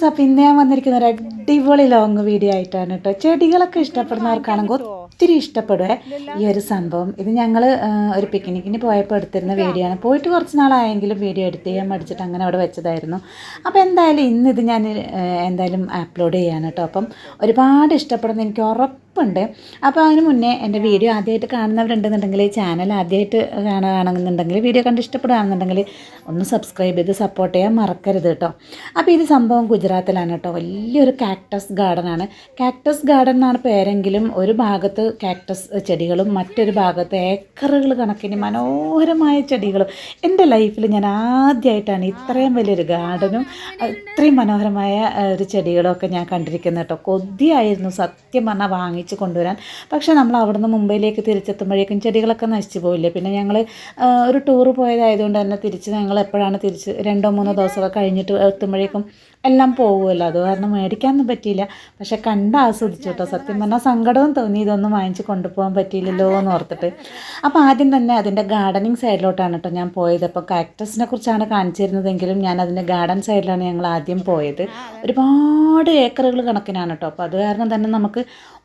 Friends, അപ്പോൾ ഇന്ന് ഞാൻ വന്നിരിക്കുന്ന ഒരു അടിപൊളി ലോങ് വീഡിയോ ആയിട്ടാണ് കേട്ടോ. ചെടികളൊക്കെ ഇഷ്ടപ്പെടുന്നവർക്കാണെങ്കിൽ ഒത്തിരി ഇഷ്ടപ്പെടുവേ ഈ ഒരു സംഭവം. ഇത് ഞങ്ങൾ ഒരു പിക്നിക്കിന് പോയപ്പോൾ എടുത്തിരുന്ന വീഡിയോ ആണ്. പോയിട്ട് കുറച്ച് നാളായെങ്കിലും വീഡിയോ എഡിറ്റ് ചെയ്യാൻ മടിച്ചിട്ട് അങ്ങനെ അവിടെ വെച്ചതായിരുന്നു. അപ്പോൾ എന്തായാലും ഇന്നിത് ഞാൻ എന്തായാലും അപ്ലോഡ് ചെയ്യാണ് കേട്ടോ. അപ്പം ഒരുപാട് ഇഷ്ടപ്പെടുന്ന എനിക്ക് ഉറപ്പുണ്ട്. അപ്പോൾ അതിന് മുന്നേ എൻ്റെ വീഡിയോ ആദ്യമായിട്ട് കാണുന്നവരുണ്ടെന്നുണ്ടെങ്കിൽ, ചാനൽ ആദ്യമായിട്ട് കാണുകയാണെന്നുണ്ടെങ്കിൽ, വീഡിയോ കണ്ട് ഇഷ്ടപ്പെടുകയാണെന്നുണ്ടെങ്കിൽ ഒന്ന് സബ്സ്ക്രൈബ് ചെയ്ത് സപ്പോർട്ട് ചെയ്യാൻ മറക്കരുത് കേട്ടോ. അപ്പോൾ ഇത് സംഭവം ഗുജറാത്തിലാണ് കേട്ടോ. വലിയൊരു കാക്ടസ് ഗാർഡനാണ്. കാക്ടസ് ഗാർഡൻ എന്നാണ് പേരെങ്കിലും ഒരു ഭാഗത്ത് കാക്ടസ് ചെടികളും മറ്റൊരു ഭാഗത്ത് ഏക്കറുകൾ കണക്കിന് മനോഹരമായ ചെടികളും. എൻ്റെ ലൈഫിൽ ഞാൻ ആദ്യമായിട്ടാണ് ഇത്രയും വലിയൊരു ഗാർഡനും ഇത്രയും മനോഹരമായ ഒരു ചെടികളൊക്കെ ഞാൻ കണ്ടിരിക്കുന്നത് കേട്ടോ. കൊതിയായിരുന്നു സത്യം പറഞ്ഞാൽ വാങ്ങിച്ച് കൊണ്ടുവരാൻ. പക്ഷേ നമ്മൾ അവിടുന്ന് മുംബൈയിലേക്ക് തിരിച്ചെത്തുമ്പോഴേക്കും ചെടികളൊക്കെ നശിച്ചു പോയില്ലേ. പിന്നെ ഞങ്ങൾ ഒരു ടൂറ് പോയതായതുകൊണ്ട് തന്നെ ഞങ്ങൾ എപ്പോഴാണ് തിരിച്ച് 2-3 ദിവസമൊക്കെ കഴിഞ്ഞിട്ട് എത്തുമ്പോഴേക്കും എല്ലാം പോകുമല്ലോ. അത് കാരണം മേടിക്കാനൊന്നും പറ്റിയില്ല. പക്ഷെ കണ്ട് ആസ്വദിച്ചു കേട്ടോ. സത്യം പറഞ്ഞാൽ സങ്കടവും തോന്നി, ഇതൊന്നും വാങ്ങിച്ച് കൊണ്ടുപോകാൻ പറ്റിയില്ലല്ലോ എന്ന് ഓർത്തിട്ട്. അപ്പോൾ ആദ്യം തന്നെ അതിൻ്റെ ഗാർഡനിങ് സൈഡിലോട്ടാണ് കേട്ടോ ഞാൻ പോയത്. അപ്പോൾ കാക്ടസിനെ കുറിച്ചാണ് കാണിച്ചിരുന്നതെങ്കിലും ഞാൻ അതിൻ്റെ ഗാർഡൻ സൈഡിലാണ് ഞങ്ങൾ ആദ്യം പോയത്. ഒരുപാട് ഏക്കറുകൾ കണക്കിനാണ് കേട്ടോ. അപ്പോൾ അത് കാരണം തന്നെ നമുക്ക്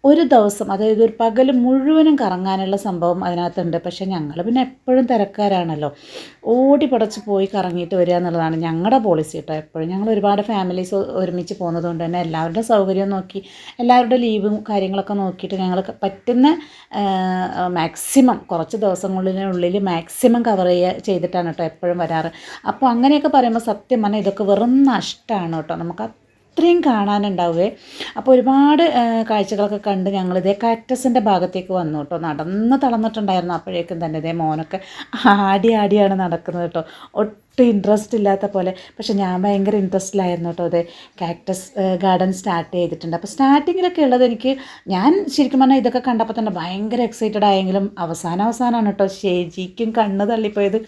ഒരു ദിവസം, അതായത് ഒരു പകൽ മുഴുവനും കറങ്ങാനുള്ള സംഭവം അതിനകത്തുണ്ട്. പക്ഷേ ഞങ്ങൾ പിന്നെ എപ്പോഴും തിരക്കാരാണല്ലോ, ഓടി പടച്ച് പോയി കറങ്ങിയിട്ട് വരിക എന്നുള്ളതാണ് ഞങ്ങളുടെ പോളിസി കേട്ടോ. എപ്പോഴും ഞങ്ങൾ ഒരുപാട് ഫാമിലീസ് ഒരുമിച്ച് പോകുന്നതുകൊണ്ട് തന്നെ എല്ലാവരുടെ സൗകര്യം നോക്കി, എല്ലാവരുടെ ലീവും കാര്യങ്ങളൊക്കെ നോക്കിയിട്ട് ഞങ്ങൾ പറ്റുന്ന മാക്സിമം കുറച്ച് ദിവസങ്ങളിനുള്ളിൽ മാക്സിമം കവർ ചെയ്തിട്ടാണ് കേട്ടോ എപ്പോഴും വരാറ്. അപ്പോൾ അങ്ങനെയൊക്കെ പറയുമ്പോൾ സത്യം പറഞ്ഞാൽ ഇതൊക്കെ വെറും നഷ്ടമാണ് കേട്ടോ. നമുക്ക് അത്രയും കാണാനുണ്ടാവുകയെ. അപ്പോൾ ഒരുപാട് കാഴ്ചകളൊക്കെ കണ്ട് ഞങ്ങളിതേ കാക്ടസിൻ്റെ ഭാഗത്തേക്ക് വന്നു കേട്ടോ. നടന്ന് തളർന്നിട്ടുണ്ടായിരുന്നു അപ്പോഴേക്കും തന്നെ. ഇതേ മോനൊക്കെ ആടിയാണ് നടക്കുന്നത് കേട്ടോ. ഒട്ടും ഇൻട്രസ്റ്റ് ഇല്ലാത്ത പോലെ. പക്ഷെ ഞാൻ ഭയങ്കര ഇൻട്രസ്റ്റിലായിരുന്നു കേട്ടോ. അതെ, കാക്ടസ് ഗാർഡൻ സ്റ്റാർട്ട് ചെയ്തിട്ടുണ്ട്. അപ്പോൾ സ്റ്റാർട്ടിങ്ങിലൊക്കെ ഉള്ളത് ഞാൻ ശരിക്കും പറഞ്ഞാൽ ഇതൊക്കെ കണ്ടപ്പോൾ തന്നെ ഭയങ്കര എക്സൈറ്റഡ് ആയെങ്കിലും അവസാനമാണ് കേട്ടോ ശരിക്കും കണ്ണ് തള്ളിപ്പോയത്.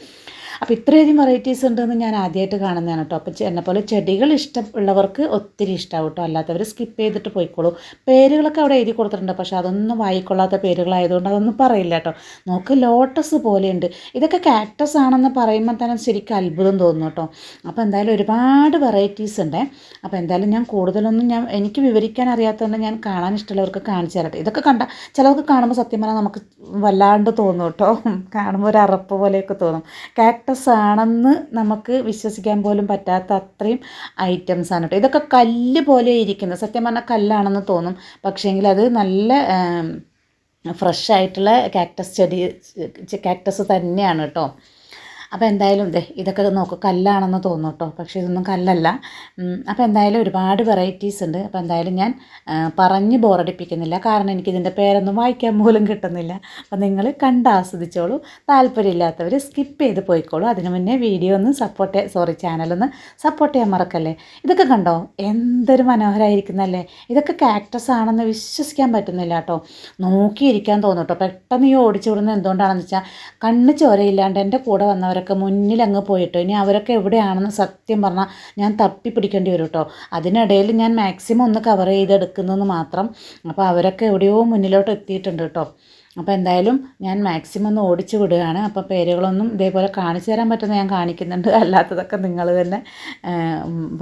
അപ്പോൾ ഇത്രയധികം വെറൈറ്റീസ് ഉണ്ടെന്ന് ഞാൻ ആദ്യമായിട്ട് കാണുന്നതാണ് കേട്ടോ. അപ്പോൾ എന്നെപ്പോലെ ചെടികൾ ഇഷ്ടമുള്ളവർക്ക് ഒത്തിരി ഇഷ്ടമാവും കേട്ടോ. അല്ലാത്തവർ സ്കിപ്പ് ചെയ്തിട്ട് പോയിക്കോളൂ. പേരുകളൊക്കെ അവിടെ എഴുതി കൊടുത്തിട്ടുണ്ട്, പക്ഷേ അതൊന്നും വായിക്കൊള്ളാത്ത പേരുകളായതുകൊണ്ട് അതൊന്നും പറയില്ല കേട്ടോ. നോക്ക്, ലോട്ടസ് പോലെയുണ്ട്. ഇതൊക്കെ കാക്ടസ് ആണെന്ന് പറയുമ്പോൾ തന്നെ ശരിക്കും അത്ഭുതം തോന്നുന്നു കേട്ടോ. അപ്പോൾ എന്തായാലും ഒരുപാട് വെറൈറ്റീസ് ഉണ്ട്. അപ്പോൾ എന്തായാലും ഞാൻ കൂടുതലൊന്നും എനിക്ക് വിവരിക്കാൻ അറിയാത്തതുകൊണ്ട് ഞാൻ കാണാൻ ഇഷ്ടമുള്ളവർക്ക് കാണിച്ചു തരട്ടെ. ഇതൊക്കെ ചിലർക്ക് കാണുമ്പോൾ സത്യം പറഞ്ഞാൽ നമുക്ക് വല്ലാണ്ട് തോന്നും കേട്ടോ. കാണുമ്പോൾ ഒരു അറപ്പ് പോലെയൊക്കെ തോന്നും. കാക്ടസ് ആണെന്ന് നമുക്ക് വിശ്വസിക്കാൻ പോലും പറ്റാത്ത അത്രയും ഐറ്റംസാണ് കേട്ടോ. ഇതൊക്കെ കല്ല് പോലെ ഇരിക്കുന്നത്, സത്യം പറഞ്ഞാൽ കല്ലാണെന്ന് തോന്നും. പക്ഷേങ്കിൽ അത് നല്ല ഫ്രഷ് ആയിട്ടുള്ള കാക്ടസ് തന്നെയാണ് കേട്ടോ. അപ്പോൾ എന്തായാലും ഇതൊക്കെ നോക്കൂ, കല്ലാണെന്ന് തോന്നും കേട്ടോ. പക്ഷേ ഇതൊന്നും കല്ലല്ല. അപ്പോൾ എന്തായാലും ഒരുപാട് വെറൈറ്റീസ് ഉണ്ട്. അപ്പോൾ എന്തായാലും ഞാൻ പറഞ്ഞ് ബോറടിപ്പിക്കുന്നില്ല, കാരണം എനിക്കിതിൻ്റെ പേരൊന്നും വായിക്കാൻ പോലും കിട്ടുന്നില്ല. അപ്പോൾ നിങ്ങൾ കണ്ട് ആസ്വദിച്ചോളൂ. താല്പര്യമില്ലാത്തവർ സ്കിപ്പ് ചെയ്ത് പോയിക്കോളൂ. അതിന് മുന്നേ വീഡിയോ ഒന്ന് ചാനലൊന്ന് സപ്പോർട്ട് ചെയ്യാൻ മറക്കല്ലേ. ഇതൊക്കെ കണ്ടോ, എന്തൊരു മനോഹരമായിരിക്കുന്നല്ലേ. ഇതൊക്കെ കാക്ടസ് ആണെന്ന് വിശ്വസിക്കാൻ പറ്റുന്നില്ല കേട്ടോ. നോക്കിയിരിക്കാൻ തോന്നും കേട്ടോ. പെട്ടെന്ന് ഈ ഓടിച്ചു വിടുന്നത് എന്തുകൊണ്ടാണെന്ന് വെച്ചാൽ കണ്ണ് ചോരയില്ലാണ്ട് എൻ്റെ കൂടെ വന്നവരൊക്കെ മുന്നിലങ്ങ് പോയിട്ടോ. ഇനി അവരൊക്കെ എവിടെയാണെന്ന് സത്യം പറഞ്ഞാൽ ഞാൻ തപ്പി പിടിക്കേണ്ടി വരും കേട്ടോ. അതിനിടയിൽ ഞാൻ മാക്സിമം ഒന്ന് കവർ ചെയ്തെടുക്കുന്നതെന്ന് മാത്രം. അപ്പോൾ അവരൊക്കെ എവിടെയോ മുന്നിലോട്ട് എത്തിയിട്ടുണ്ട് കേട്ടോ. അപ്പോൾ എന്തായാലും ഞാൻ മാക്സിമം ഒന്ന് ഓടിച്ചു വിടുകയാണ്. അപ്പോൾ പേരുകളൊന്നും ഇതേപോലെ കാണിച്ചു തരാൻ പറ്റുന്ന ഞാൻ കാണിക്കുന്നുണ്ട്, അല്ലാത്തതൊക്കെ നിങ്ങൾ തന്നെ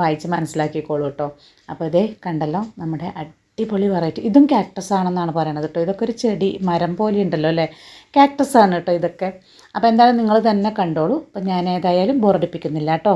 വായിച്ച് മനസ്സിലാക്കിക്കോളൂ കേട്ടോ. അപ്പോൾ കണ്ടല്ലോ നമ്മുടെ അടിപൊളി വെറൈറ്റി. ഇതും കാക്ടസ് ആണെന്നാണ് പറയണത് കേട്ടോ. ഇതൊക്കെ ഒരു ചെടി മരം പോലെ ഉണ്ടല്ലോ അല്ലേ, കാക്ടസ് ആണ് കേട്ടോ ഇതൊക്കെ. അപ്പോൾ എന്തായാലും നിങ്ങൾ തന്നെ കണ്ടോളൂ. അപ്പോൾ ഞാൻ ഏതായാലും ബോറടിപ്പിക്കുന്നില്ല കേട്ടോ.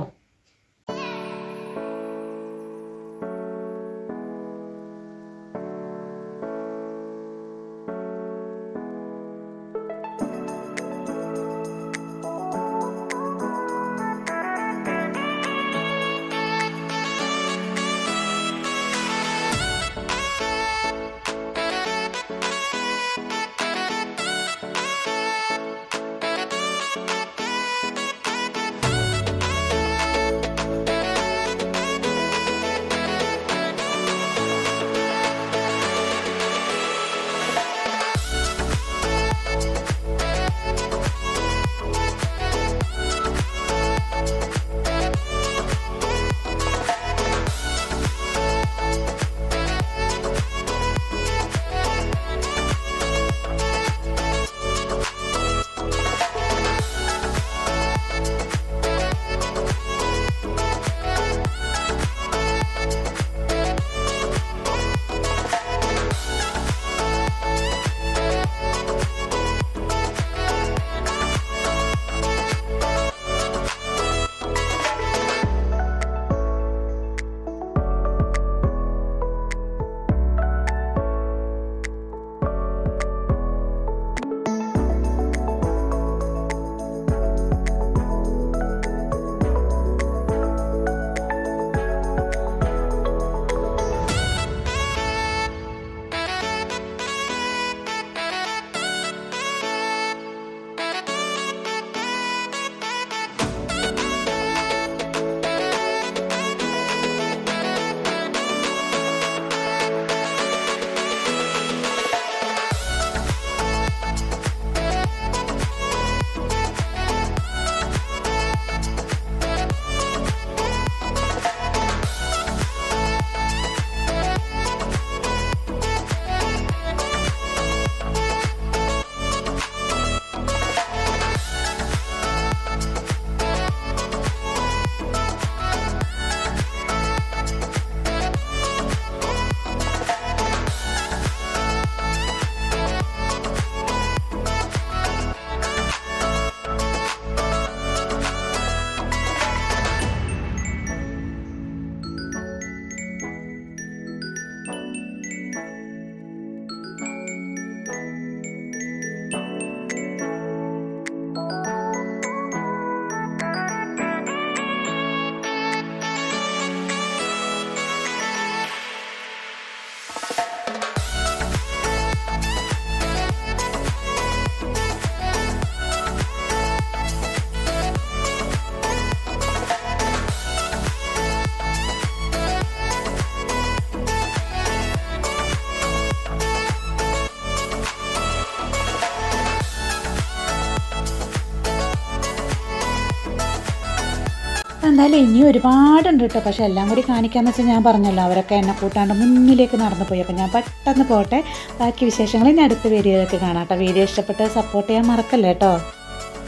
എന്തായാലും ഇനിയും ഒരുപാടുണ്ട് കേട്ടോ. പക്ഷേ എല്ലാം കൂടി കാണിക്കാമെന്ന് വെച്ചാൽ ഞാൻ പറഞ്ഞല്ലോ, അവരൊക്കെ എന്നെ കൂട്ടാണ്ട് മുന്നിലേക്ക് നടന്നു പോയി. അപ്പോൾ ഞാൻ പെട്ടെന്ന് പോട്ടെ. ബാക്കി വിശേഷങ്ങൾ ഇനി അടുത്ത വീഡിയോയിലൊക്കെ കാണാം കേട്ടോ. വീഡിയോ ഇഷ്ടപ്പെട്ട് സപ്പോർട്ട് ചെയ്യാൻ മറക്കല്ലേ കേട്ടോ.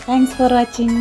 Thanks for watching.